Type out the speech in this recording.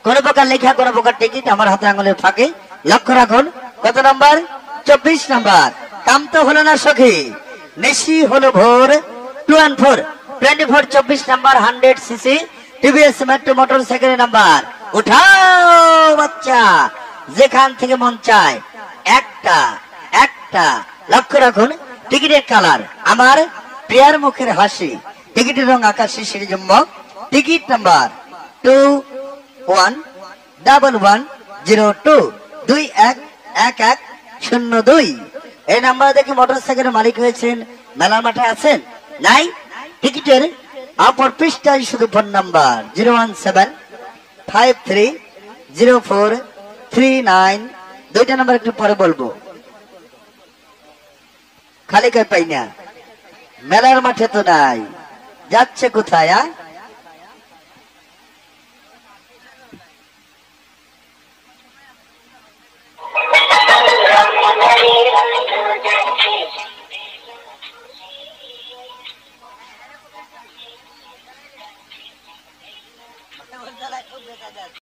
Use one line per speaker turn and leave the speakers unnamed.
কোন প্রকার লেখা কোন প্রকার টিকিট আমার হাতে আঙুলের ফাঁকে। লক্ষ্য রাখুন কত নাম্বার? 24 নাম্বার। কাম তো হলো না সখী, নেশি হলো ভোর। 2 and 4 24 number 100 CC TVS metro motor cycle number. উঠাও বাচ্চা, যেখান থেকে মন চায় একটা একটা। লক্ষ্য রাখুন টিকিটের কালার আমার প্রিয়ার মুখের হাসি, টিকিটের রং আকাশী সিঁড়ি চুম্বক। Ticket number 211102 211102। এই নাম্বার দেখে মোটর সাইকেলের মালিক হয়েছেন, মেলার মাঠে আছেন নাই? টিকিটের অপর পৃষ্ঠায় শুধু ফোন নাম্বার 017530439। দুইটা নাম্বার একটু পরে বলবো, খালি কই পাই না, মেলার মাঠে তো নাই, যাচ্ছে কোথায়?